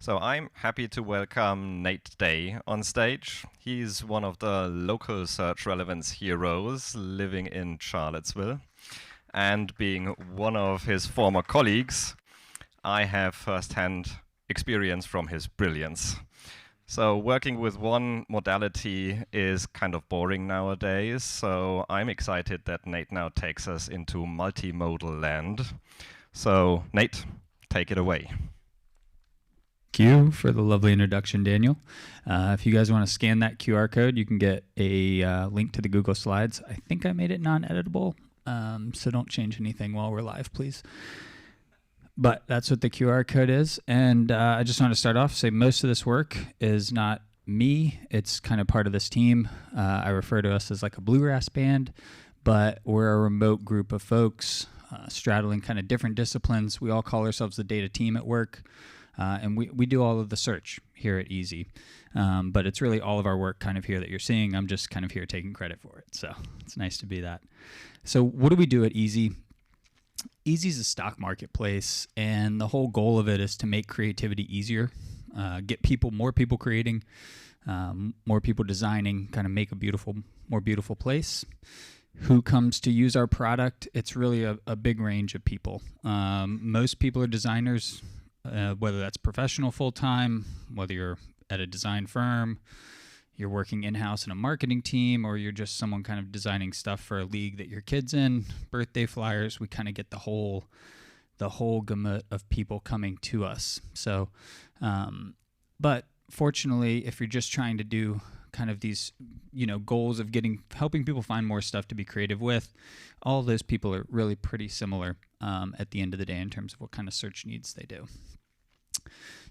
So I'm happy to welcome Nate Day on stage. He's one of the local search relevance heroes living in Charlottesville. And being one of his former colleagues, I have firsthand experience from his brilliance. So working with one modality is kind of boring nowadays, so I'm excited that Nate now takes us into multimodal land. So Nate, take it away. Thank you for the lovely introduction, Daniel. If you guys want to scan that QR code, you can get a link to the Google Slides. I think I made it non-editable, so don't change anything while we're live, please. But that's what the QR code is. And I just want to start off, say most of this work is not me. It's kind of part of this team. I refer to us as like a bluegrass band, but we're a remote group of folks straddling kind of different disciplines. We all call ourselves the data team at work. And we do all of the search here at Easy. But it's really all of our work kind of here that you're seeing. I'm just kind of here taking credit for it. So it's nice to be that. So what do we do at Easy? Easy is a stock marketplace, and the whole goal of it is to make creativity easier, get more people creating, more people designing, kind of make a more beautiful place. Who comes to use our product? It's really a big range of people. Most people are designers. Whether that's professional full-time, whether you're at a design firm, you're working in-house in a marketing team, or you're just someone kind of designing stuff for a league that your kid's in, birthday flyers, we kind of get the whole gamut of people coming to us. So, but fortunately, if you're just trying to do kind of these, goals of helping people find more stuff to be creative with, all those people are really pretty similar at the end of the day in terms of what kind of search needs they do.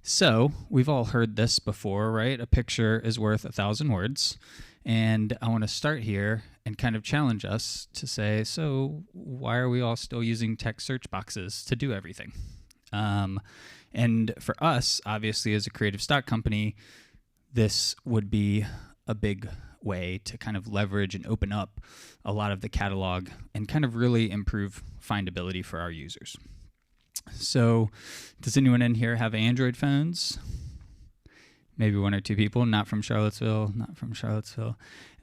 So we've all heard this before, right? A picture is worth 1,000 words. And I want to start here and kind of challenge us to say, so why are we all still using text search boxes to do everything? And for us, obviously, as a creative stock company, this would be a big way to kind of leverage and open up a lot of the catalog and kind of really improve findability for our users. So does anyone in here have Android phones? Maybe one or two people, not from Charlottesville.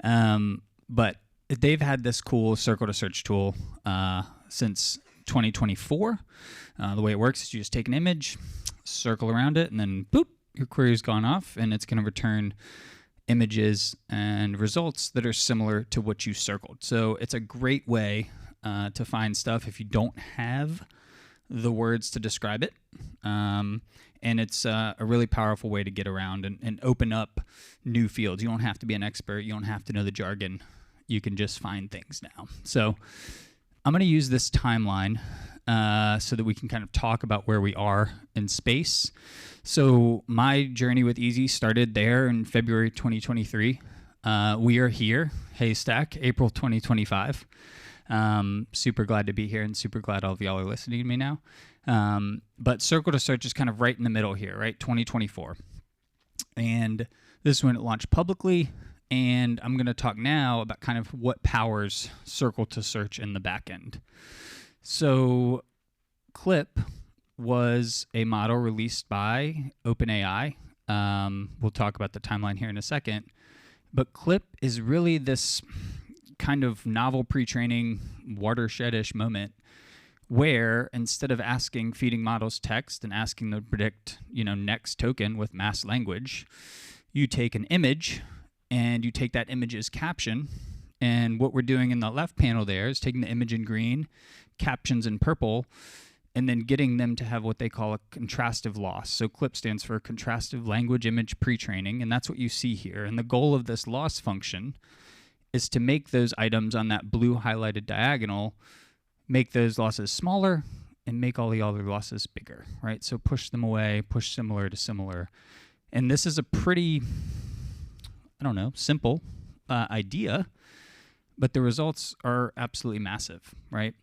But they've had this cool circle to search tool since 2024. The way it works is you just take an image, circle around it, and then boop, your query's gone off, and it's going to return images and results that are similar to what you circled. So it's a great way to find stuff if you don't have the words to describe it. And it's a really powerful way to get around and open up new fields. You don't have to be an expert. You don't have to know the jargon. You can just find things now. So I'm going to use this timeline so that we can kind of talk about where we are in space. So my journey with Easy started there in February 2023. We are here, Haystack, April 2025. Super glad to be here and super glad all of y'all are listening to me now. But circle to search is kind of right in the middle here, right? 2024. And this is when it launched publicly. And I'm going to talk now about kind of what powers circle to search in the back end. So Clip was a model released by OpenAI. We'll talk about the timeline here in a second. But Clip is really this kind of novel pre-training watershed-ish moment where instead of feeding models text and asking them to predict, next token with mass language, you take an image and you take that image's caption. And what we're doing in the left panel there is taking the image in green, captions in purple, and then getting them to have what they call a contrastive loss. So CLIP stands for contrastive language image pre-training, and that's what you see here. And the goal of this loss function is to make those items on that blue highlighted diagonal, make those losses smaller and make all the other losses bigger, right? So push them away, push similar to similar. And this is a pretty, simple idea, but the results are absolutely massive, right?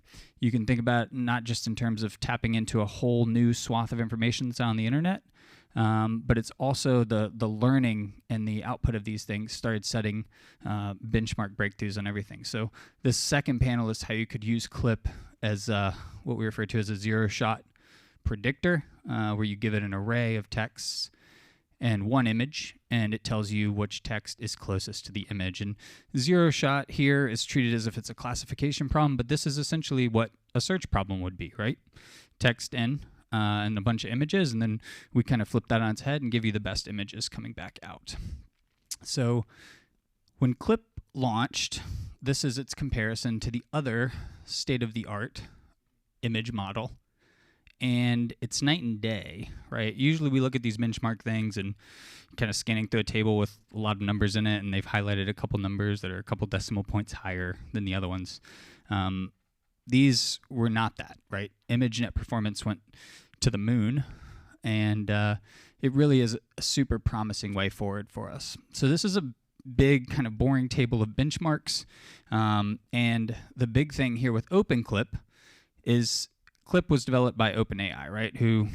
You can think about it not just in terms of tapping into a whole new swath of information that's on the internet, but it's also the learning and the output of these things started setting benchmark breakthroughs on everything. So this second panel is how you could use CLIP as what we refer to as a zero-shot predictor, where you give it an array of texts and one image, and it tells you which text is closest to the image. And zero shot here is treated as if it's a classification problem, but this is essentially what a search problem would be, right? Text in and a bunch of images, and then we kind of flip that on its head and give you the best images coming back out. So when Clip launched, this is its comparison to the other state-of-the-art image model. And it's night and day, right? Usually we look at these benchmark things and kind of scanning through a table with a lot of numbers in it, and they've highlighted a couple numbers that are a couple decimal points higher than the other ones. These were not that, right? ImageNet performance went to the moon, and it really is a super promising way forward for us. So this is a big kind of boring table of benchmarks, and the big thing here with OpenClip is Clip was developed by OpenAI, right? Who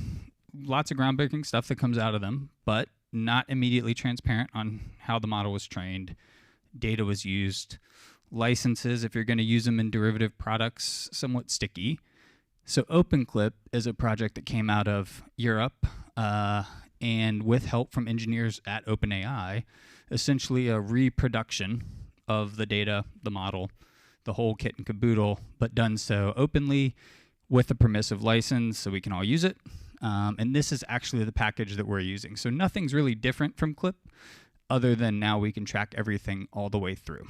lots of groundbreaking stuff that comes out of them, but not immediately transparent on how the model was trained, data was used, licenses, if you're going to use them in derivative products, somewhat sticky. So OpenClip is a project that came out of Europe, and with help from engineers at OpenAI, essentially a reproduction of the data, the model, the whole kit and caboodle, but done so openly with a permissive license so we can all use it. And this is actually the package that we're using. So nothing's really different from Clip other than now we can track everything all the way through.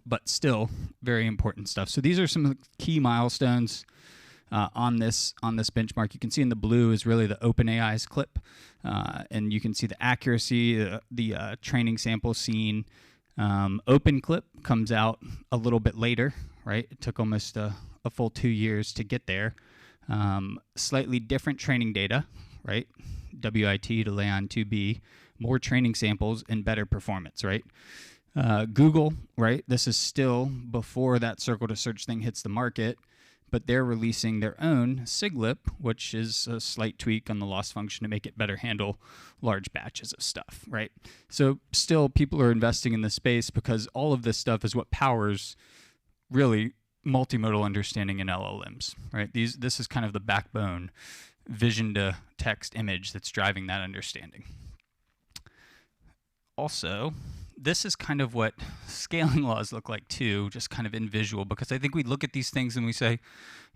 But still very important stuff. So these are some of the key milestones on this benchmark. You can see in the blue is really the OpenAI's Clip, and you can see the accuracy, the training sample seen. OpenClip comes out a little bit later, right? It took almost a full 2 years to get there. Slightly different training data, right? WIT to Leon 2B, more training samples and better performance, right? Google, right? This is still before that circle to search thing hits the market, but they're releasing their own SIGLIP, which is a slight tweak on the loss function to make it better handle large batches of stuff, right? So still people are investing in this space because all of this stuff is what powers really multimodal understanding in LLMs, right? This is kind of the backbone, vision to text image that's driving that understanding. Also, this is kind of what scaling laws look like too, just kind of in visual, because I think we look at these things and we say,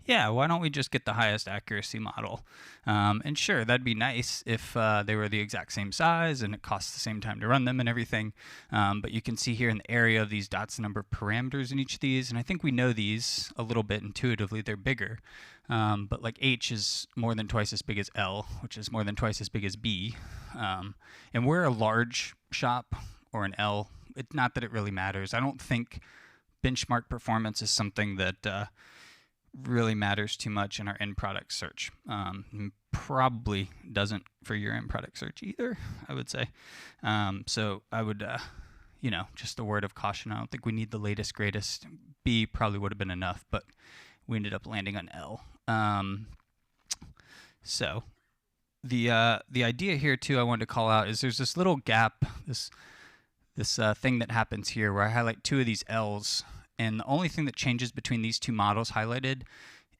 yeah, why don't we just get the highest accuracy model? And sure, that'd be nice if they were the exact same size and it costs the same time to run them and everything. But you can see here in the area of these dots the number of parameters in each of these. And I think we know these a little bit intuitively. They're bigger. But like H is more than twice as big as L, which is more than twice as big as B. And we're a large shop, or an L. It's not that it really matters. I don't think benchmark performance is something that really matters too much in our end product search. Probably doesn't for your end product search either, I would say. So I would, just a word of caution. I don't think we need the latest, greatest. B probably would have been enough, but we ended up landing on L. So the idea here too I wanted to call out is there's this little gap, this thing that happens here where I highlight two of these L's, and the only thing that changes between these two models highlighted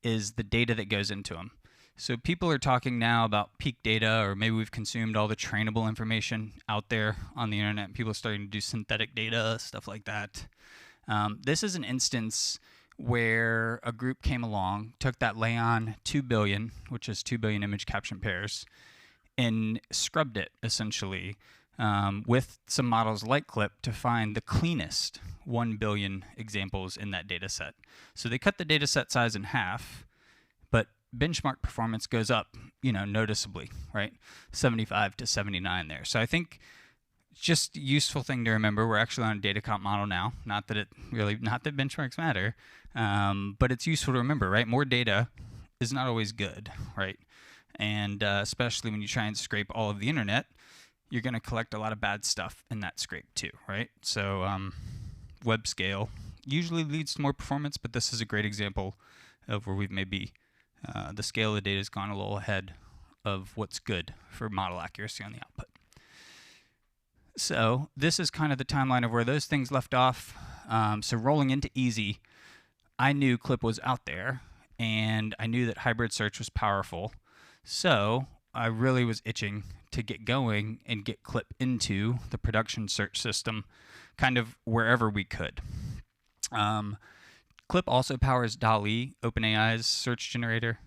is the data that goes into them. So people are talking now about peak data, or maybe we've consumed all the trainable information out there on the internet. People are starting to do synthetic data, stuff like that. This is an instance where a group came along, took that Leon 2 billion, which is 2 billion image caption pairs, and scrubbed it essentially with some models like Clip to find the cleanest 1 billion examples in that data set. So they cut the data set size in half, but benchmark performance goes up, noticeably, right? 75 to 79 there. So I think just a useful thing to remember, we're actually on a data comp model now. Not that benchmarks matter, but it's useful to remember, right? More data is not always good, right? And especially when you try and scrape all of the internet, you're going to collect a lot of bad stuff in that scrape too, right? So web scale usually leads to more performance, but this is a great example of where we've maybe the scale of the data has gone a little ahead of what's good for model accuracy on the output. So this is kind of the timeline of where those things left off. So rolling into easy, I knew Clip was out there, and I knew that hybrid search was powerful. So I really was itching to get going and get clip into the production search system kind of wherever we could. Clip also powers DALL-E, OpenAI's search generator.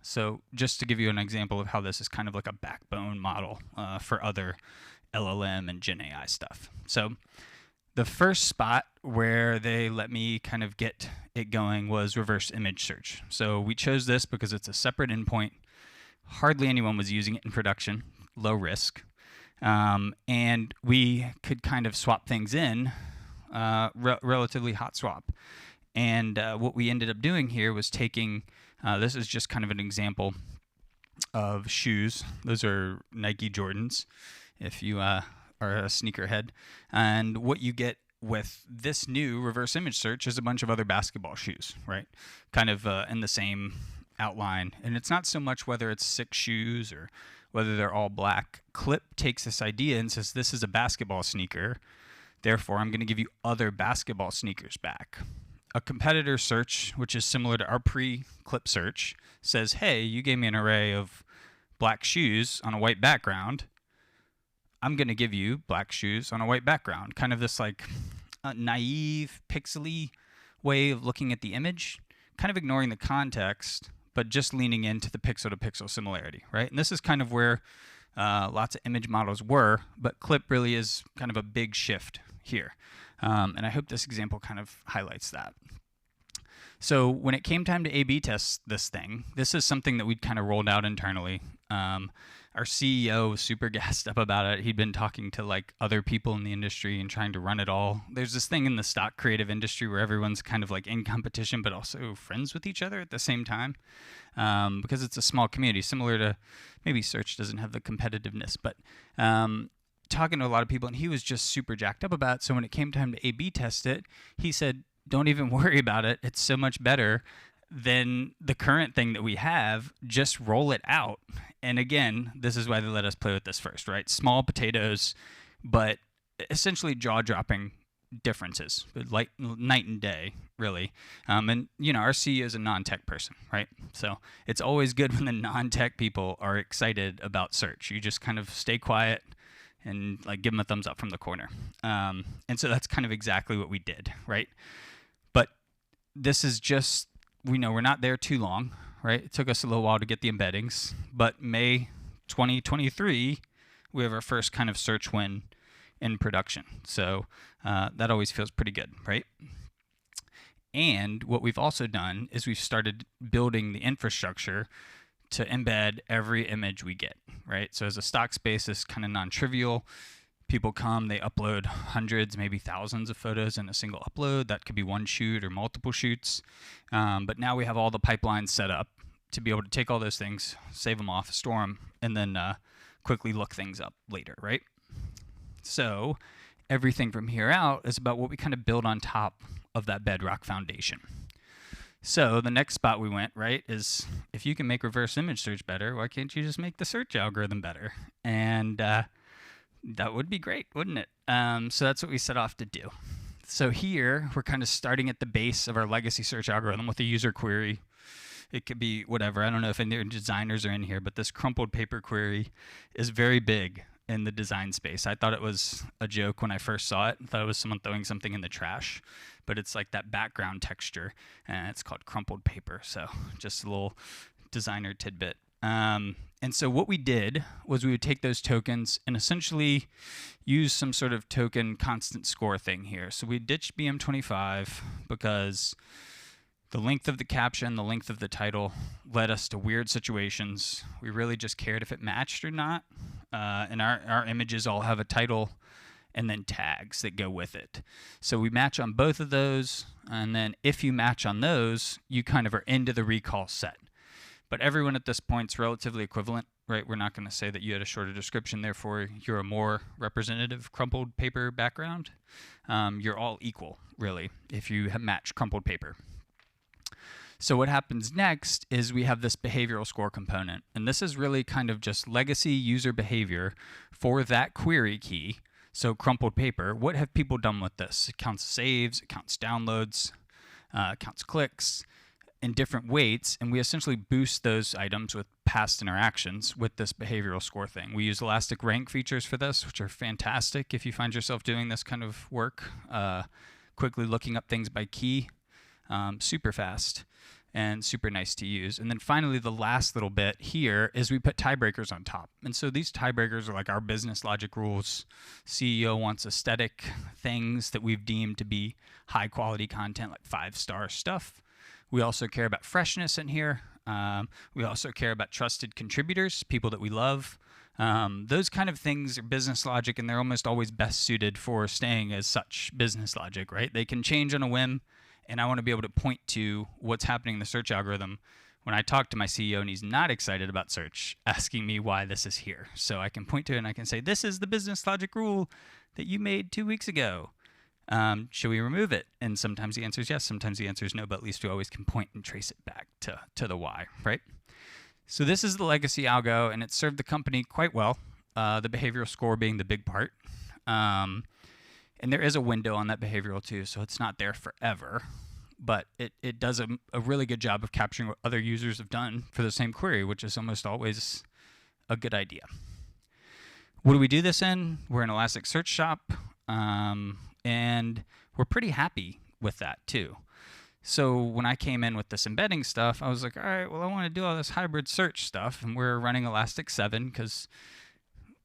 So just to give you an example of how this is kind of like a backbone model for other LLM and Gen AI stuff. So the first spot where they let me kind of get it going was reverse image search. So we chose this because it's a separate endpoint. Hardly anyone was using it in production, low risk. And we could kind of swap things in, relatively hot swap. And what we ended up doing here was taking, this is just kind of an example of shoes. Those are Nike Jordans, if you are a sneakerhead. And what you get with this new reverse image search is a bunch of other basketball shoes, right? Kind of in the same outline. And it's not so much whether it's 6 shoes or whether they're all black. Clip takes this idea and says, this is a basketball sneaker. Therefore, I'm going to give you other basketball sneakers back. A competitor search, which is similar to our pre-clip search, says, hey, you gave me an array of black shoes on a white background. I'm going to give you black shoes on a white background. Kind of this like naive, pixely way of looking at the image, kind of ignoring the context, but just leaning into the pixel-to-pixel similarity, right? And this is kind of where lots of image models were, but clip really is kind of a big shift here. And I hope this example kind of highlights that. So when it came time to A/B test this thing, this is something that we'd kind of rolled out internally. Our CEO was super gassed up about it. He'd been talking to like other people in the industry and trying to run it all. There's this thing in the stock creative industry where everyone's kind of like in competition, but also friends with each other at the same time, because it's a small community, similar to maybe search doesn't have the competitiveness, but talking to a lot of people, and he was just super jacked up about it. So when it came time to A/B test it, he said, don't even worry about it. It's so much better than the current thing that we have. Just roll it out. And again, this is why they let us play with this first, right? Small potatoes, but essentially jaw-dropping differences, like night and day, really. And, you know, our CEO is a non-tech person, right? So it's always good when the non-tech people are excited about search. You just kind of stay quiet and like give them a thumbs up from the corner. And so that's kind of exactly what we did, right? But this is just, we know we're not there too long, right? It took us a little while to get the embeddings, but May 2023, we have our first kind of search win in production. So that always feels pretty good, right? And what we've also done is we've started building the infrastructure to embed every image we get, right? So as a stock space, it's kind of non-trivial. People come, they upload hundreds, maybe thousands of photos in a single upload. That could be one shoot or multiple shoots. But now we have all the pipelines set up to be able to take all those things, save them off, store them, and then quickly look things up later, right? So everything from here out is about what we kind of build on top of that bedrock foundation. So the next spot we went, right, is if you can make reverse image search better, why can't you just make the search algorithm better? And that would be great, wouldn't it? So that's what we set off to do. So here, we're kind of starting at the base of our legacy search algorithm with a user query. It could be whatever. I don't know if any designers are in here, but this crumpled paper query is very big in the design space. I thought it was a joke when I first saw it. I thought it was someone throwing something in the trash, but it's like that background texture, and it's called crumpled paper. So just a little designer tidbit. And so what we did was we would take those tokens and essentially use some sort of token constant score thing here. So we ditched BM25 because the length of the caption, the length of the title led us to weird situations. We really just cared if it matched or not. And our images all have a title and then tags that go with it. So we match on both of those. And then if you match on those, you kind of are into the recall set. But everyone at this point is relatively equivalent, right? We're not going to say that you had a shorter description, therefore you're a more representative crumpled paper background. You're all equal, really, if you have matched crumpled paper. So what happens next is we have this behavioral score component. And this is really kind of just legacy user behavior for that query key. So crumpled paper, what have people done with this? It counts saves, it counts downloads, it counts clicks. in different weights, and we essentially boost those items with past interactions with this behavioral score thing. We use elastic rank features for this, which are fantastic if you find yourself doing this kind of work, quickly looking up things by key, super fast and super nice to use. And then finally, the last little bit here is we put tiebreakers on top. And so these tiebreakers are like our business logic rules. CEO wants aesthetic things that we've deemed to be high quality content, like 5-star stuff. We also care about freshness in here. We also care about trusted contributors, people that we love. Those kind of things are business logic, and they're almost always best suited for staying as such business logic, right? They can change on a whim, and I want to be able to point to what's happening in the search algorithm when I talk to my CEO and he's not excited about search, asking me why this is here. So I can point to it and I can say, this is the business logic rule that you made 2 weeks ago. Should we remove it? And sometimes the answer is yes, sometimes the answer is no, but at least we always can point and trace it back to the why, right? So this is the legacy algo, and it served the company quite well, the behavioral score being the big part. And there is a window on that behavioral too, so it's not there forever, but it does a really good job of capturing what other users have done for the same query, which is almost always a good idea. What do we do this in? We're an Elasticsearch shop, and we're pretty happy with that too. So when I came in with this embedding stuff, I was like, all right, well, I want to do all this hybrid search stuff, and we're running Elastic 7 because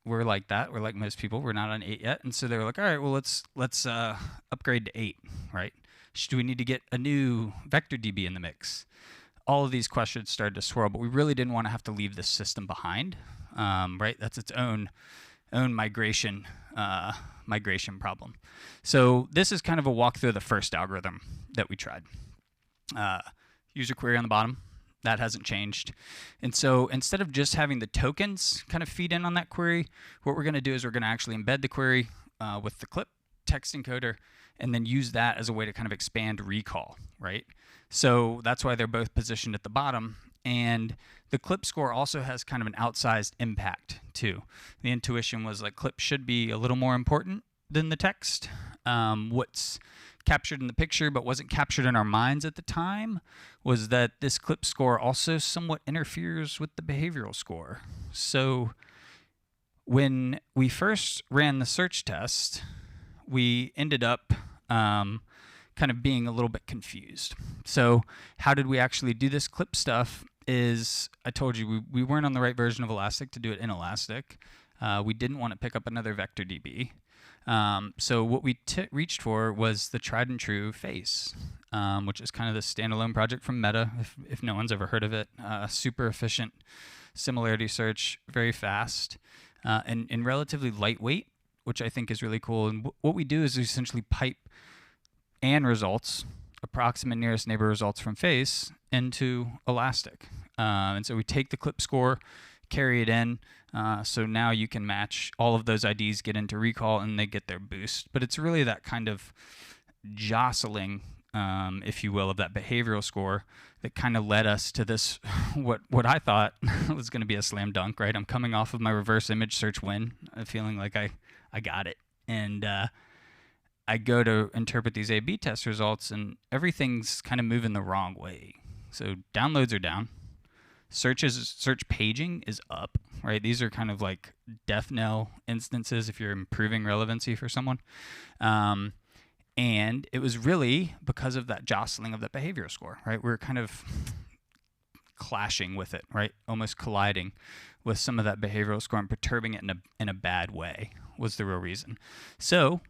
we're like that. We're like most people. We're not on 8 yet. And so they were like, all right, well, let's upgrade to 8, right? Do we need to get a new vector DB in the mix? All of these questions started to swirl, but we really didn't want to have to leave this system behind, right? That's its own migration problem. So this is kind of a walkthrough of the first algorithm that we tried. User query on the bottom. That hasn't changed. And so instead of just having the tokens kind of feed in on that query, what we're going to do is we're going to actually embed the query with the clip text encoder and then use that as a way to kind of expand recall, right? So that's why they're both positioned at the bottom. And the clip score also has kind of an outsized impact too. The intuition was like clip should be a little more important than the text. What's captured in the picture but wasn't captured in our minds at the time was that this clip score also somewhat interferes with the behavioral score. So when we first ran the search test, we ended up kind of being a little bit confused. So how did we actually do this clip stuff is, I told you, we weren't on the right version of Elastic to do it in Elastic. We didn't want to pick up another vector DB. So what we reached for was the tried and true face, which is kind of the standalone project from Meta, if no one's ever heard of it. Super efficient similarity search, very fast, and relatively lightweight, which I think is really cool. And what we do is we essentially pipe and results, approximate nearest neighbor results from face, into Elastic. And so we take the clip score, carry it in, so now you can match all of those IDs, get into recall, and they get their boost. But it's really that kind of jostling, if you will, of that behavioral score that kind of led us to this, what I thought was going to be a slam dunk, right? I'm coming off of my reverse image search win, feeling like I got it. And I go to interpret these A/B test results, and everything's kind of moving the wrong way. So downloads are down. Search paging is up, right? These are kind of like death knell instances if you're improving relevancy for someone. And it was really because of that jostling of the behavioral score, right? We're kind of clashing with it, right? Almost colliding with some of that behavioral score and perturbing it in a bad way was the real reason. So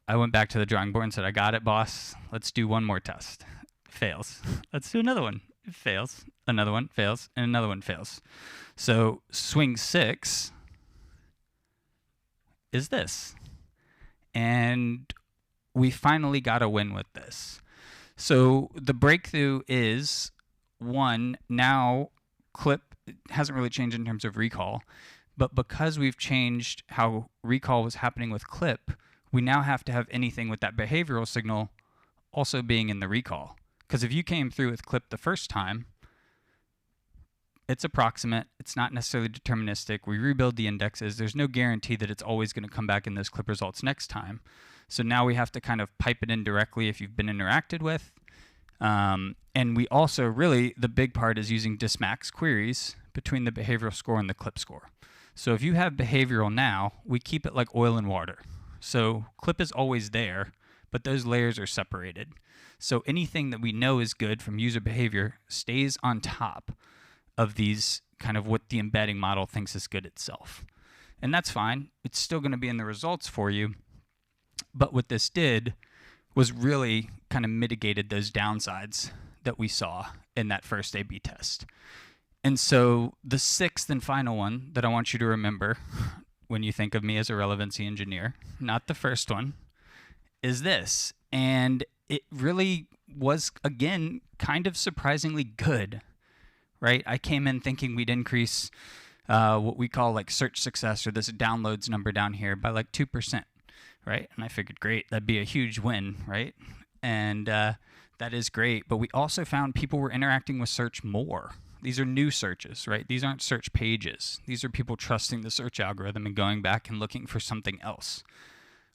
I went back to the drawing board and said, I got it, boss. Let's do one more test. Fails. Let's do another one. It fails. Another one fails. And another one fails. So swing 6 is this. And we finally got a win with this. So the breakthrough is, one, now clip hasn't really changed in terms of recall, but because we've changed how recall was happening with clip, we now have to have anything with that behavioral signal also being in the recall. Because if you came through with clip the first time, it's approximate. It's not necessarily deterministic. We rebuild the indexes. There's no guarantee that it's always going to come back in those clip results next time. So now we have to kind of pipe it in directly if you've been interacted with. And we also really, the big part is using dismax queries between the behavioral score and the clip score. So if you have behavioral now, we keep it like oil and water. So clip is always there, but those layers are separated. So anything that we know is good from user behavior stays on top of these kind of what the embedding model thinks is good itself. And that's fine. It's still going to be in the results for you. But what this did was really kind of mitigated those downsides that we saw in that first A/B test. And so the sixth and final one that I want you to remember when you think of me as a relevancy engineer, not the first one, is this. And it really was, again, kind of surprisingly good, right? I came in thinking we'd increase what we call like search success, or this downloads number down here, by like 2%, right? And I figured, great, that'd be a huge win, right? And that is great. But we also found people were interacting with search more. These are new searches, right? These aren't search pages. These are people trusting the search algorithm and going back and looking for something else.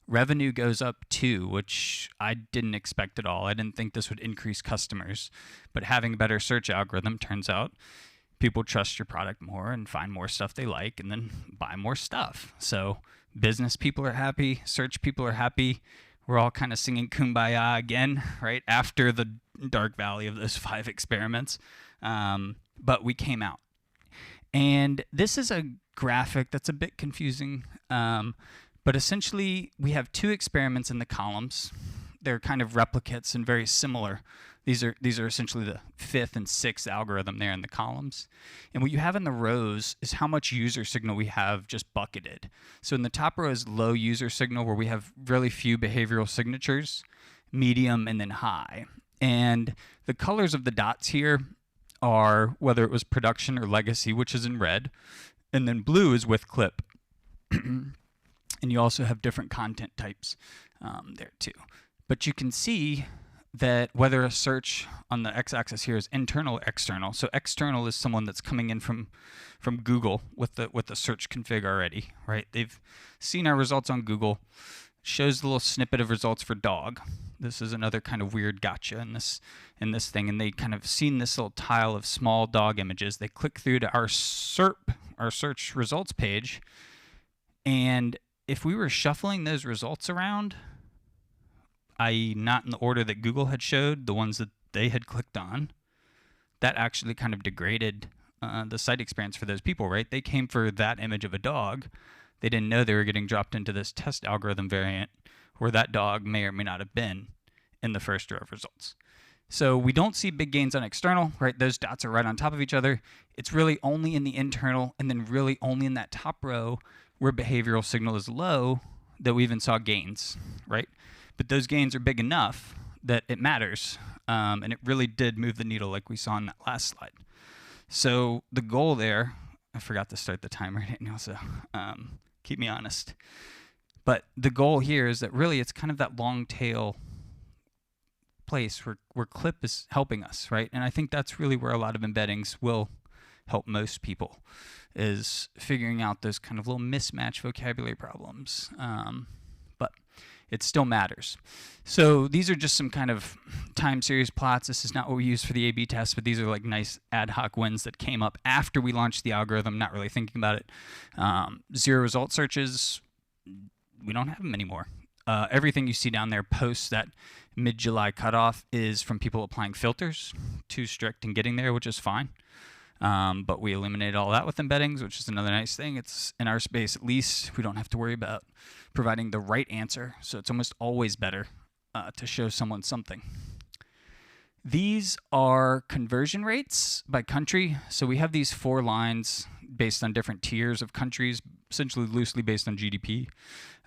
Revenue goes up too, which I didn't expect at all. I didn't think this would increase customers. But having a better search algorithm, turns out people trust your product more and find more stuff they like and then buy more stuff. So business people are happy, search people are happy. We're all kind of singing Kumbaya again, right? After the dark valley of those 5 experiments. But we came out. And this is a graphic that's a bit confusing. But essentially, we have 2 experiments in the columns. They're kind of replicates and very similar. These are essentially the 5th and 6th algorithm there in the columns. And what you have in the rows is how much user signal we have just bucketed. So in the top row is low user signal, where we have really few behavioral signatures, medium, and then high. And the colors of the dots here are whether it was production or legacy, which is in red. And then blue is with clip. And you also have different content types there too. But you can see that whether a search on the x-axis here is internal or external. So external is someone that's coming in from Google with the search config already, right? They've seen our results on Google, shows the little snippet of results for dog. This is another kind of weird gotcha in this thing, and they kind of seen this little tile of small dog images. They click through to our SERP, our search results page, and if we were shuffling those results around, i.e. not in the order that Google had showed, the ones that they had clicked on, that actually kind of degraded the site experience for those people, right? They came for that image of a dog. They didn't know they were getting dropped into this test algorithm variant where that dog may or may not have been in the first row of results. So we don't see big gains on external, right? Those dots are right on top of each other. It's really only in the internal, and then really only in that top row where behavioral signal is low that we even saw gains, right? But those gains are big enough that it matters, and it really did move the needle like we saw in that last slide. So the goal there, I forgot to start the timer, Daniel, so keep me honest. But the goal here is that really it's kind of that long tail place where clip is helping us, right? And I think that's really where a lot of embeddings will help most people, is figuring out those kind of little mismatch vocabulary problems. But it still matters. So these are just some kind of time series plots. This is not what we use for the A/B test, but these are like nice ad hoc wins that came up after we launched the algorithm, not really thinking about it. 0 result searches, we don't have them anymore. Everything you see down there post that mid-July cutoff is from people applying filters, too strict and getting there, which is fine. But we eliminated all that with embeddings, which is another nice thing. It's in our space, at least, we don't have to worry about providing the right answer. So it's almost always better to show someone something. These are conversion rates by country. So we have these 4 lines based on different tiers of countries, essentially loosely based on GDP.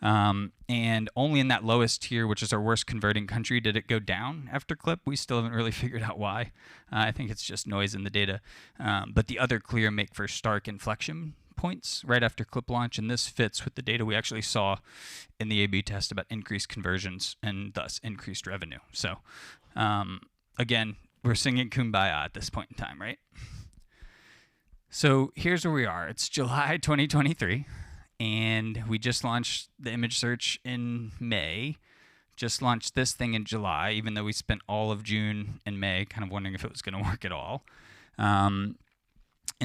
And only in that lowest tier, which is our worst converting country, did it go down after clip. We still haven't really figured out why. I think it's just noise in the data. But the other clear make for stark inflection points right after clip launch, and this fits with the data we actually saw in the A/B test about increased conversions and thus increased revenue. So again, we're singing Kumbaya at this point in time, right? So here's where we are. It's July 2023, and we just launched the image search in May just launched this thing in July, even though we spent all of June and May kind of wondering if it was going to work at all. And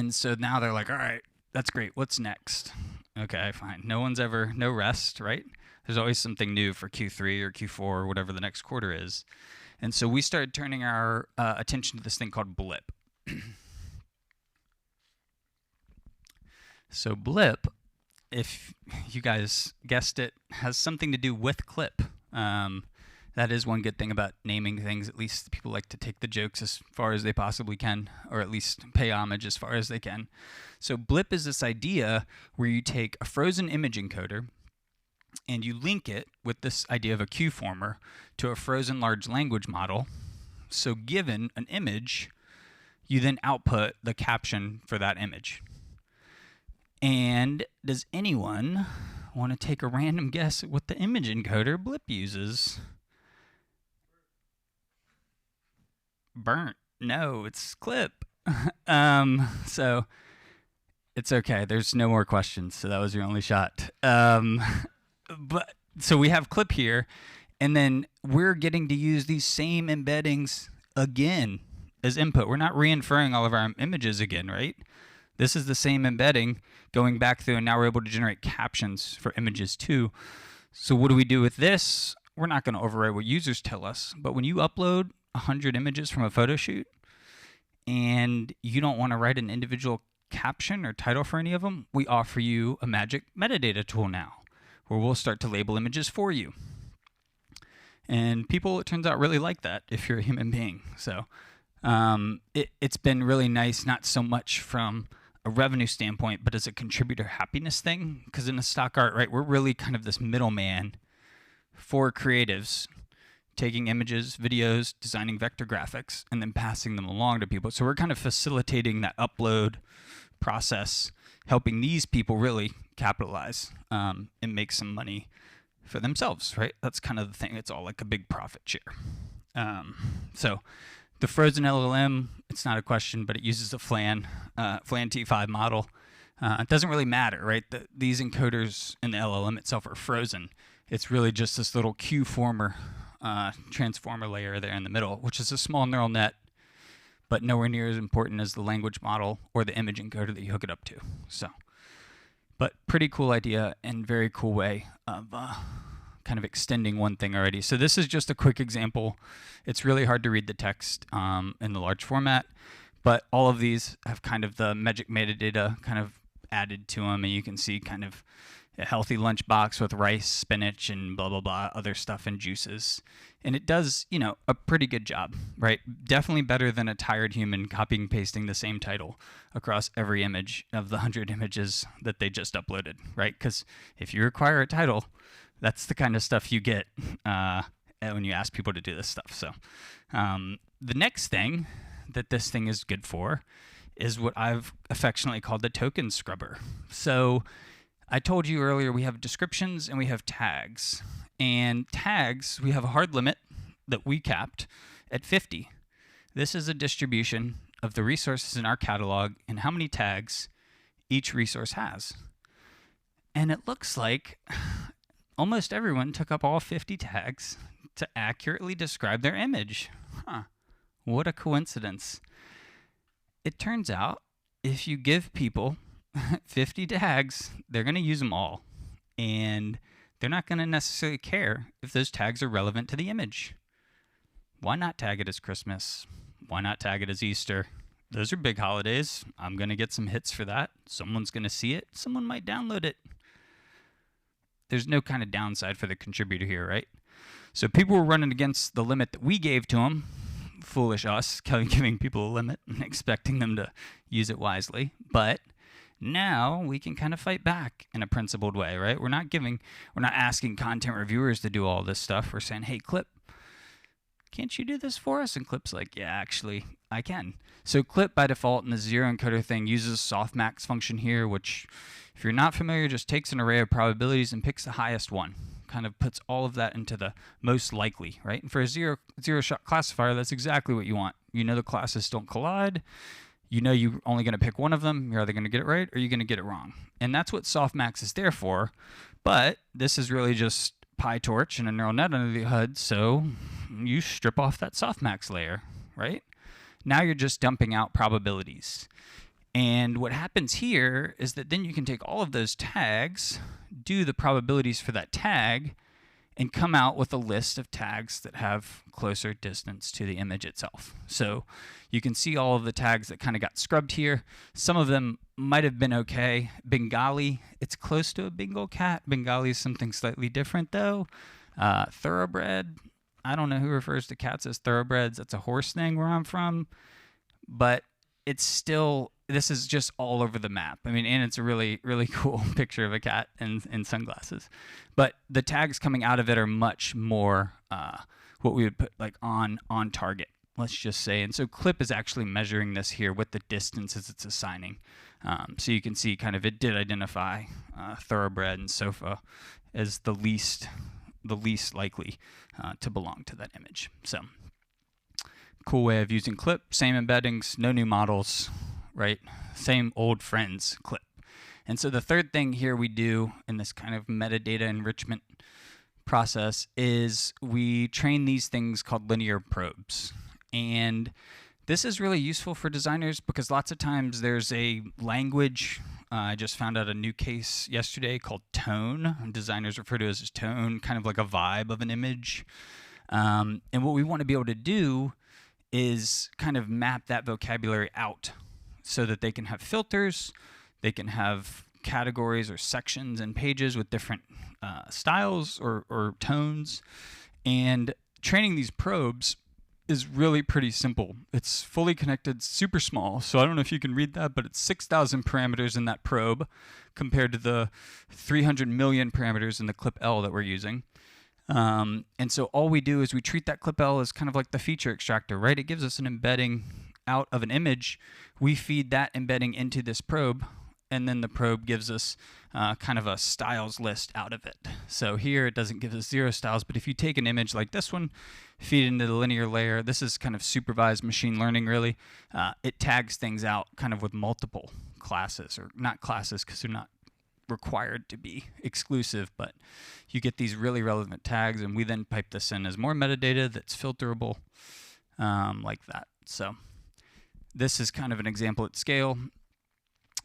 so now they're like, all right, that's great. What's next? Okay, fine. No rest, right? There's always something new for Q3 or Q4 or whatever the next quarter is. And so we started turning our attention to this thing called Blip. So Blip, if you guys guessed it, has something to do with Clip. That is one good thing about naming things. At least people like to take the jokes as far as they possibly can, or at least pay homage as far as they can. So Blip is this idea where you take a frozen image encoder and you link it with this idea of a Q-former to a frozen large language model. So given an image, you then output the caption for that image. And does anyone want to take a random guess at what the image encoder Blip uses? Burnt. No, it's Clip. So it's okay. There's no more questions. So that was your only shot. But so we have Clip here, and then we're getting to use these same embeddings again as input. We're not re-inferring all of our images again, right? This is the same embedding going back through, and now we're able to generate captions for images too. So what do we do with this? We're not going to override what users tell us, but when you upload 100 images from a photo shoot and you don't want to write an individual caption or title for any of them, we offer you a magic metadata tool now where we'll start to label images for you. And people, it turns out, really like that if you're a human being. So it's been really nice, not so much from a revenue standpoint, but as a contributor happiness thing. Because in the stock art, right, we're really kind of this middleman for creatives, taking images, videos, designing vector graphics, and then passing them along to people. So we're kind of facilitating that upload process, helping these people really capitalize and make some money for themselves, right? That's kind of the thing. It's all like a big profit share. So the frozen LLM, it's not a question, but it uses a FLAN T5 model. It doesn't really matter, right? These encoders in the LLM itself are frozen. It's really just this little Q-former transformer layer there in the middle, which is a small neural net, but nowhere near as important as the language model or the image encoder that you hook it up to. So, but pretty cool idea and very cool way of kind of extending one thing already. So this is just a quick example. It's really hard to read the text in the large format, but all of these have kind of the magic metadata kind of added to them, and you can see kind of a healthy lunchbox with rice, spinach, and blah, blah, blah, other stuff and juices. And it does, you know, a pretty good job, right? Definitely better than a tired human copying and pasting the same title across every image of the 100 images that they just uploaded, right? Because if you require a title, that's the kind of stuff you get when you ask people to do this stuff. So the next thing that this thing is good for is what I've affectionately called the token scrubber. So I told you earlier we have descriptions and we have tags. And tags, we have a hard limit that we capped at 50. This is a distribution of the resources in our catalog and how many tags each resource has. And it looks like almost everyone took up all 50 tags to accurately describe their image. Huh. What a coincidence. It turns out if you give people 50 tags, they're going to use them all. And they're not going to necessarily care if those tags are relevant to the image. Why not tag it as Christmas? Why not tag it as Easter? Those are big holidays. I'm going to get some hits for that. Someone's going to see it. Someone might download it. There's no kind of downside for the contributor here, right? So people were running against the limit that we gave to them. Foolish us, giving people a limit and expecting them to use it wisely. But now we can kind of fight back in a principled way, right? We're not asking content reviewers to do all this stuff. We're saying, hey, Clip, can't you do this for us? And Clip's like, yeah, actually, I can. So Clip by default in the zero encoder thing uses softmax function here, which if you're not familiar, just takes an array of probabilities and picks the highest one. Kind of puts all of that into the most likely, right? And for a zero-shot classifier, that's exactly what you want. You know the classes don't collide. You know you're only going to pick one of them. You're either going to get it right or you're going to get it wrong. And that's what softmax is there for. But this is really just PyTorch and a neural net under the hood, so you strip off that softmax layer, right? Now you're just dumping out probabilities. And what happens here is that then you can take all of those tags, do the probabilities for that tag, and come out with a list of tags that have closer distance to the image itself. So you can see all of the tags that kind of got scrubbed here. Some of them might have been okay. Bengali, it's close to a Bengal cat. Bengali is something slightly different though. Thoroughbred, I don't know who refers to cats as thoroughbreds. That's a horse thing where I'm from. But it's still, this is just all over the map. I mean, and it's a really, really cool picture of a cat in sunglasses. But the tags coming out of it are much more what we would put like on target, let's just say. And so Clip is actually measuring this here with the distances it's assigning. So you can see kind of it did identify thoroughbred and sofa as the least likely to belong to that image. So cool way of using Clip, same embeddings, no new models, right? Same old friends Clip. And so the third thing here we do in this kind of metadata enrichment process is we train these things called linear probes. And this is really useful for designers because lots of times there's a language. I just found out a new case yesterday called tone. Designers refer to it as tone, kind of like a vibe of an image. And what we want to be able to do is kind of map that vocabulary out so that they can have filters, they can have categories or sections and pages with different styles or tones. And training these probes is really pretty simple. It's fully connected, super small. So I don't know if you can read that, but it's 6,000 parameters in that probe compared to the 300 million parameters in the clip L that we're using. And so all we do is we treat that clip L as kind of like the feature extractor, right? It gives us an embedding out of an image. We feed that embedding into this probe, and then the probe gives us kind of a styles list out of it. So here it doesn't give us 0 styles, but if you take an image like this one, feed it into the linear layer, this is kind of supervised machine learning really, it tags things out kind of with multiple classes, or not classes because they're not required to be exclusive, but you get these really relevant tags, and we then pipe this in as more metadata that's filterable like that. So this is kind of an example at scale.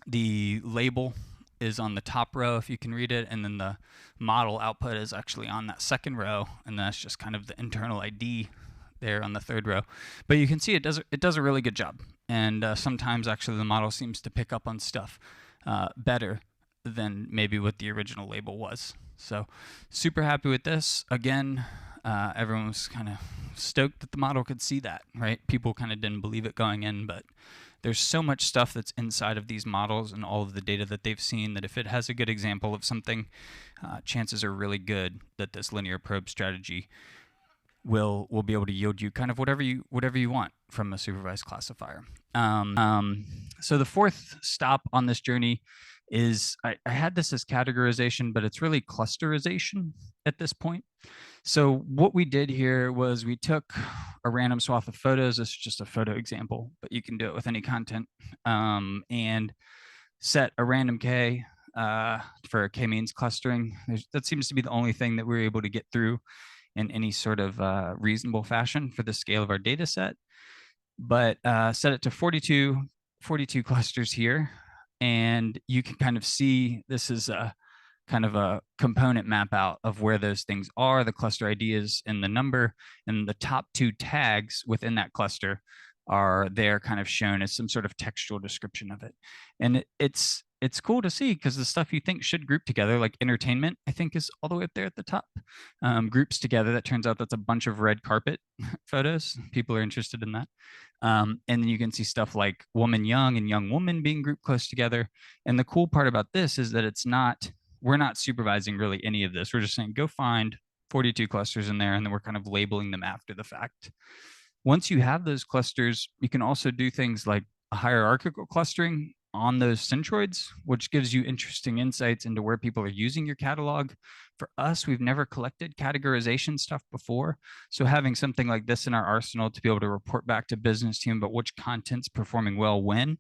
The label is on the top row if you can read it, and then the model output is actually on that second row, and that's just kind of the internal ID there on the third row. But you can see it does a really good job, and sometimes actually the model seems to pick up on stuff better than maybe what the original label was. So super happy with this. Again, everyone was kind of stoked that the model could see that, right? People kind of didn't believe it going in, but there's so much stuff that's inside of these models and all of the data that they've seen that if it has a good example of something, chances are really good that this linear probe strategy will be able to yield you kind of whatever you want from a supervised classifier. So the fourth stop on this journey is I had this as categorization, but it's really clusterization at this point. So what we did here was we took a random swath of photos. This is just a photo example, but you can do it with any content, and set a random K for K-means clustering. That seems to be the only thing that we're able to get through in any sort of reasonable fashion for the scale of our data set. But set it to 42 clusters here. And you can kind of see this is a kind of a component map out of where those things are, the cluster ID is in the number, and the top 2 tags within that cluster are there kind of shown as some sort of textual description of it. And it's cool to see because the stuff you think should group together, like entertainment, I think is all the way up there at the top, groups together. That turns out that's a bunch of red carpet photos. People are interested in that. And then you can see stuff like woman young and young woman being grouped close together. And the cool part about this is that we're not supervising really any of this. We're just saying, go find 42 clusters in there, and then we're kind of labeling them after the fact. Once you have those clusters, you can also do things like a hierarchical clustering on those centroids, which gives you interesting insights into where people are using your catalog. For us, we've never collected categorization stuff before. So having something like this in our arsenal to be able to report back to business team about which content's performing well when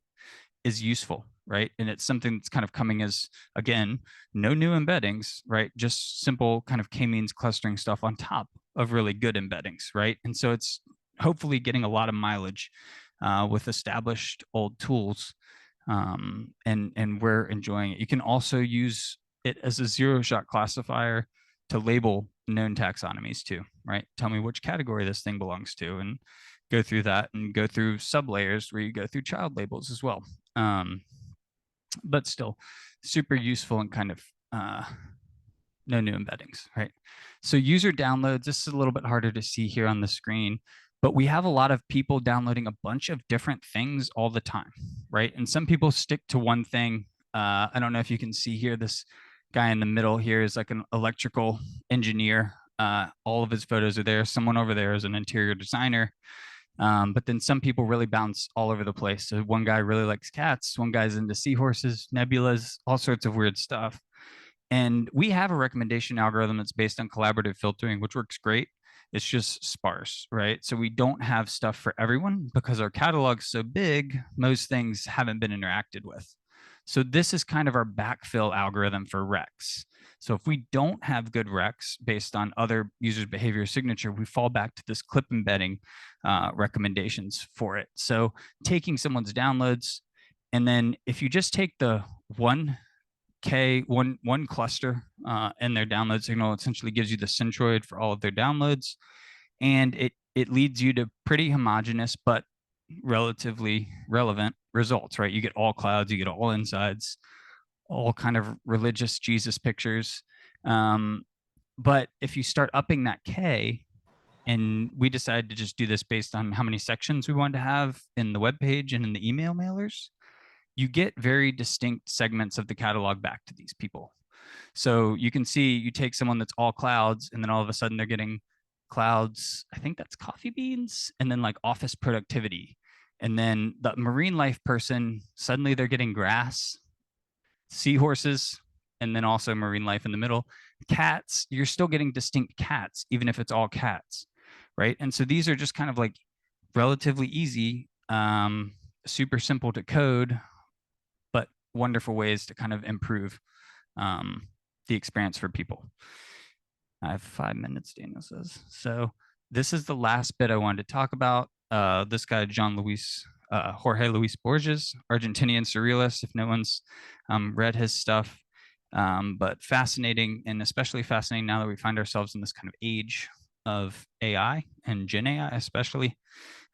is useful. right? And it's something that's kind of coming as, again, no new embeddings, right? Just simple kind of k-means clustering stuff on top of really good embeddings, right? And so it's hopefully getting a lot of mileage with established old tools, and we're enjoying it. You can also use it as a zero-shot classifier to label known taxonomies too, right? Tell me which category this thing belongs to, and go through that, and go through sublayers where you go through child labels as well. But still super useful and kind of no new embeddings, right? So user downloads, this is a little bit harder to see here on the screen, but we have a lot of people downloading a bunch of different things all the time, right? And some people stick to one thing. I don't know if you can see here, this guy in the middle here is like an electrical engineer. All of his photos are there. Someone over there is an interior designer. But then some people really bounce all over the place. So one guy really likes cats, one guy's into seahorses, nebulas, all sorts of weird stuff. And we have a recommendation algorithm that's based on collaborative filtering, which works great. It's just sparse, right? So we don't have stuff for everyone because our catalog's so big, most things haven't been interacted with. So this is kind of our backfill algorithm for recs. So if we don't have good recs based on other users' behavior signature, we fall back to this clip embedding recommendations for it. So taking someone's downloads, and then if you just take the one cluster and their download signal, essentially gives you the centroid for all of their downloads, and it leads you to pretty homogeneous but relatively relevant results, right? You get all clouds, you get all insides, all kind of religious Jesus pictures. But if you start upping that K, and we decided to just do this based on how many sections we wanted to have in the web page and in the email mailers, you get very distinct segments of the catalog back to these people. So you can see, you take someone that's all clouds, and then all of a sudden they're getting clouds, I think that's coffee beans, and then like office productivity. And then the marine life person, suddenly they're getting grass, seahorses, and then also marine life in the middle. Cats, you're still getting distinct cats, even if it's all cats, right? And so these are just kind of like relatively easy, super simple to code, but wonderful ways to kind of improve the experience for people. I have 5 minutes, Daniel says. So this is the last bit I wanted to talk about. This guy, Jorge Luis Borges, Argentinian surrealist, if no one's read his stuff. But fascinating, and especially fascinating now that we find ourselves in this kind of age of AI and Gen AI especially.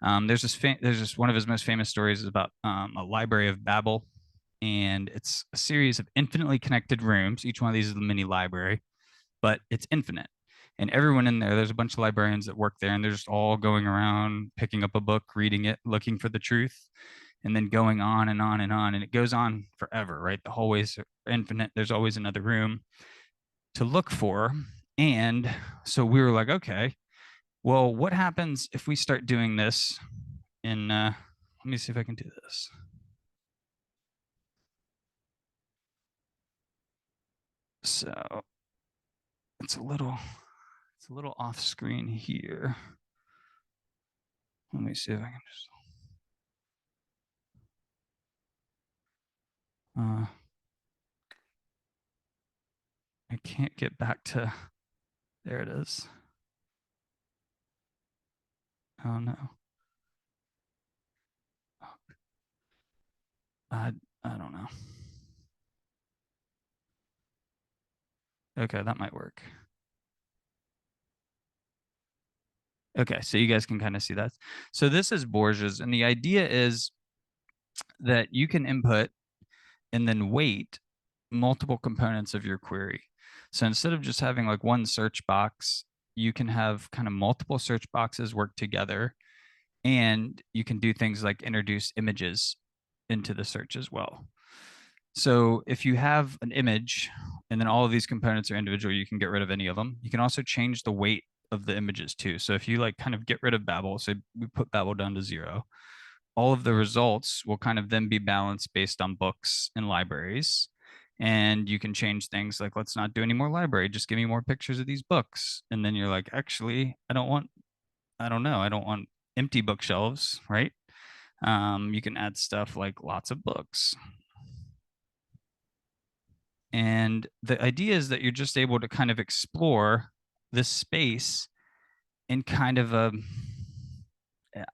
There's this one of his most famous stories is about a library of Babel, and it's a series of infinitely connected rooms. Each one of these is a mini library, but it's infinite. And everyone in there's a bunch of librarians that work there, and they're just all going around, picking up a book, reading it, looking for the truth, and then going on and on and on. And it goes on forever, right? The hallways are infinite. There's always another room to look for. And so we were like, okay, well, what happens if we start doing this in, let me see if I can do this. So it's a little off screen here. Let me see if I can just, I can't get back to, there it is. Oh no. I don't know. Okay, that might work. Okay, so you guys can kind of see that. So this is Borges, and the idea is that you can input and then weight multiple components of your query. So instead of just having like one search box, you can have kind of multiple search boxes work together, and you can do things like introduce images into the search as well. So if you have an image and then all of these components are individual, you can get rid of any of them. You can also change the weight of the images too. So if you like kind of get rid of Babel, so we put Babel down to 0, all of the results will kind of then be balanced based on books and libraries. And you can change things like, let's not do any more library, just give me more pictures of these books. And then you're like, actually, I don't want empty bookshelves, right? You can add stuff like lots of books. And the idea is that you're just able to kind of explore this space in kind of a,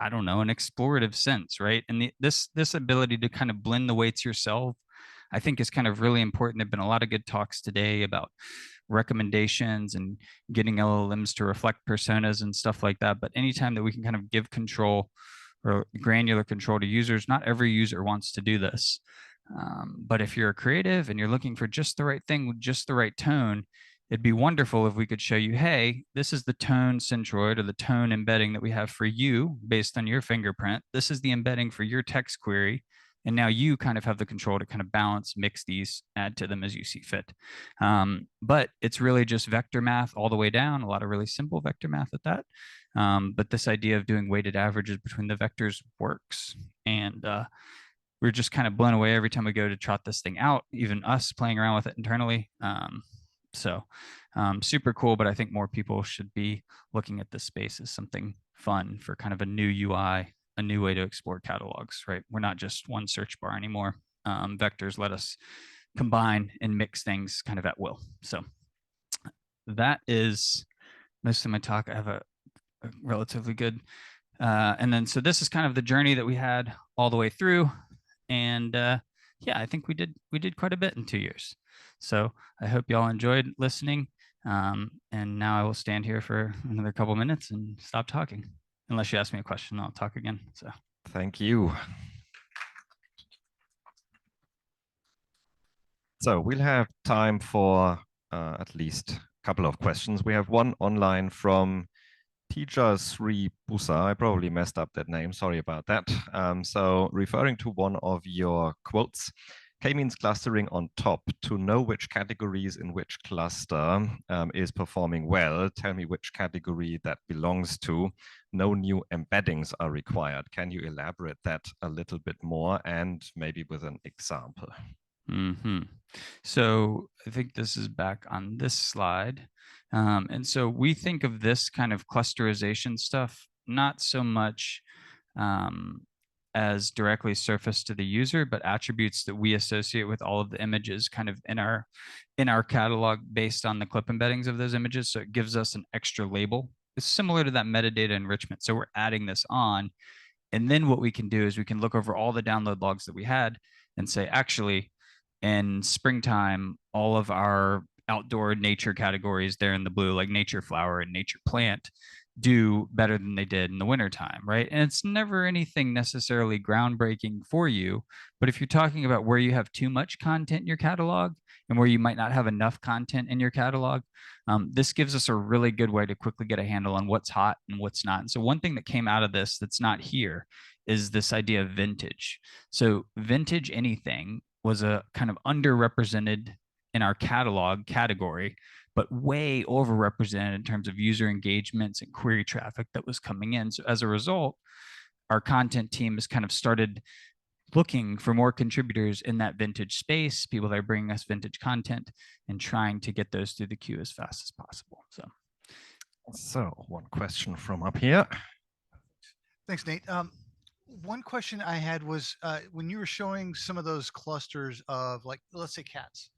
I don't know, an explorative sense, right? And this ability to kind of blend the weights yourself, I think, is kind of really important. There've been a lot of good talks today about recommendations and getting LLMs to reflect personas and stuff like that. But anytime that we can kind of give control or granular control to users, not every user wants to do this. But if you're a creative and you're looking for just the right thing with just the right tone, it'd be wonderful if we could show you, hey, this is the tone centroid or the tone embedding that we have for you based on your fingerprint. This is the embedding for your text query. And now you kind of have the control to kind of balance, mix these, add to them as you see fit. But it's really just vector math all the way down, a lot of really simple vector math at that. But this idea of doing weighted averages between the vectors works. And we're just kind of blown away every time we go to trot this thing out, even us playing around with it internally. So super cool, but I think more people should be looking at this space as something fun for kind of a new UI, a new way to explore catalogs, right? We're not just one search bar anymore. Vectors let us combine and mix things kind of at will. So that is most of my talk. I have a relatively good, and then so this is kind of the journey that we had all the way through. And yeah, I think we did quite a bit in 2 years. So I hope y'all enjoyed listening. And now I will stand here for another couple minutes and stop talking. Unless you ask me a question, I'll talk again. So Thank you. So we'll have time for at least a couple of questions. We have one online from Tija Busa. I probably messed up that name. Sorry about that. So referring to one of your quotes, K-means clustering on top. To know which categories in which cluster is performing well, tell me which category that belongs to. No new embeddings are required. Can you elaborate that a little bit more and maybe with an example? So I think this is back on this slide. And so we think of this kind of clusterization stuff, not so much as directly surfaced to the user, but attributes that we associate with all of the images kind of in our catalog based on the clip embeddings of those images. So it gives us an extra label. It's similar to that metadata enrichment. So we're adding this on. And then what we can do is we can look over all the download logs that we had and say, actually, in springtime, all of our outdoor nature categories there in the blue, like nature flower and nature plant, do better than they did in the wintertime, right? And it's never anything necessarily groundbreaking for you. But if you're talking about where you have too much content in your catalog and where you might not have enough content in your catalog, this gives us a really good way to quickly get a handle on what's hot and what's not. And so one thing that came out of this that's not here is this idea of vintage. So vintage anything was a kind of underrepresented in our catalog category, but way overrepresented in terms of user engagements and query traffic that was coming in. So as a result, our content team has kind of started looking for more contributors in that vintage space, people that are bringing us vintage content and trying to get those through the queue as fast as possible. So one question from up here. Thanks, Nate. One question I had was when you were showing some of those clusters of, like, let's say cats,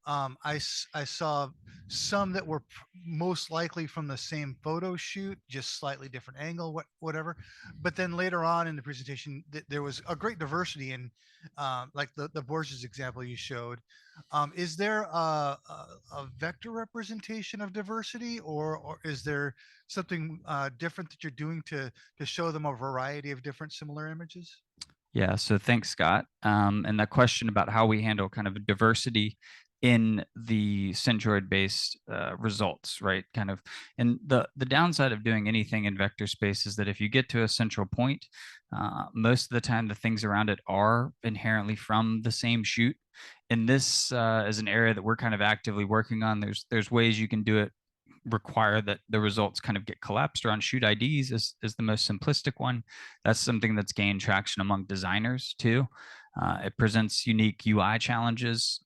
I saw some that were most likely from the same photo shoot, just slightly different angle, whatever. But then later on in the presentation, there was a great diversity in, like the Borges example you showed. Is there a vector representation of diversity, or is there something different that you're doing to show them a variety of different similar images? Yeah, so thanks, Scott. And that question about how we handle kind of diversity in the centroid-based results, right? Kind of, and the downside of doing anything in vector space is that if you get to a central point, most of the time the things around it are inherently from the same shoot. And this is an area that we're kind of actively working on. There's ways you can do it, require that the results kind of get collapsed around shoot IDs is the most simplistic one. That's something that's gained traction among designers too. It presents unique UI challenges,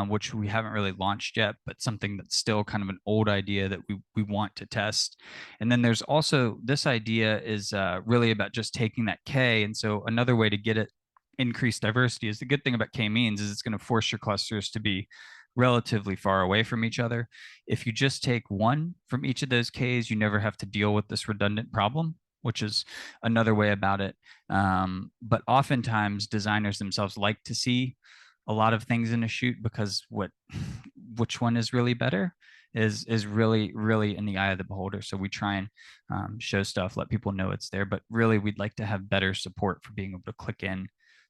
which we haven't really launched yet, but something that's still kind of an old idea that we want to test. And then there's also this idea is really about just taking that K. And so another way to get it increased diversity is the good thing about K-means is it's going to force your clusters to be relatively far away from each other. If you just take one from each of those Ks, you never have to deal with this redundant problem, which is another way about it. But oftentimes designers themselves like to see a lot of things in a shoot, because which one is really better is really in the eye of the beholder. So we try and show stuff, let people know it's there, but really we'd like to have better support for being able to click in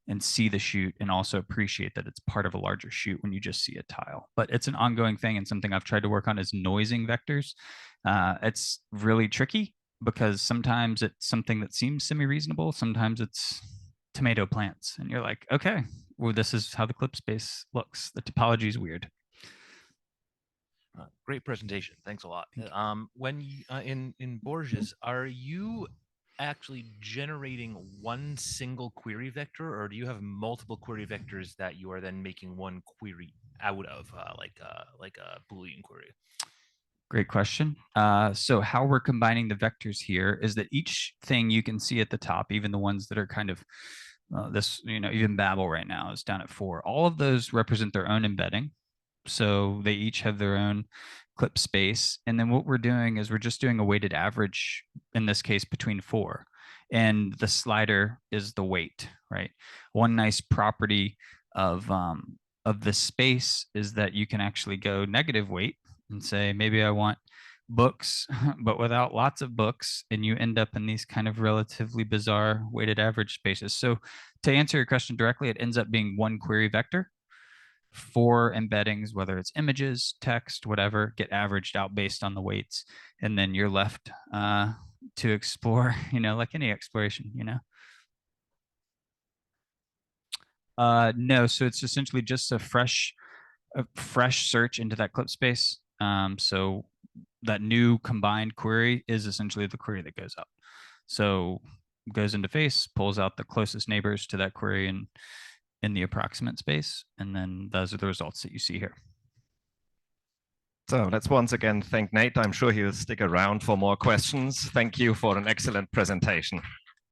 and see the shoot, and also appreciate that it's part of a larger shoot when you just see a tile. But it's an ongoing thing, and something I've tried to work on is noising vectors. It's really tricky because sometimes it's something that seems semi-reasonable, sometimes it's tomato plants, and you're like, okay, well, this is how the clip space looks. The topology is weird. Great presentation. Thanks a lot. When you, in Borges, are you actually generating one single query vector, or do you have multiple query vectors that you are then making one query out of, like a Boolean query? Great question. So how we're combining the vectors here is that each thing you can see at the top, even the ones that are kind of this, even Babel right now is down at 4. All of those represent their own embedding. So they each have their own clip space. And then what we're doing is we're just doing a weighted average, in this case, between 4. And the slider is the weight, right? One nice property of this space is that you can actually go negative weight and say, maybe I want books, but without lots of books, and you end up in these kind of relatively bizarre weighted average spaces. So to answer your question directly, it ends up being one query vector. 4 embeddings, whether it's images, text, whatever, get averaged out based on the weights, and then you're left to explore, like any exploration, No, so it's essentially just a fresh search into that clip space. So that new combined query is essentially the query that goes up. So goes into face, pulls out the closest neighbors to that query and in the approximate space, and then those are the results that you see here. So let's once again thank Nate. I'm sure he'll stick around for more questions. Thank you for an excellent presentation.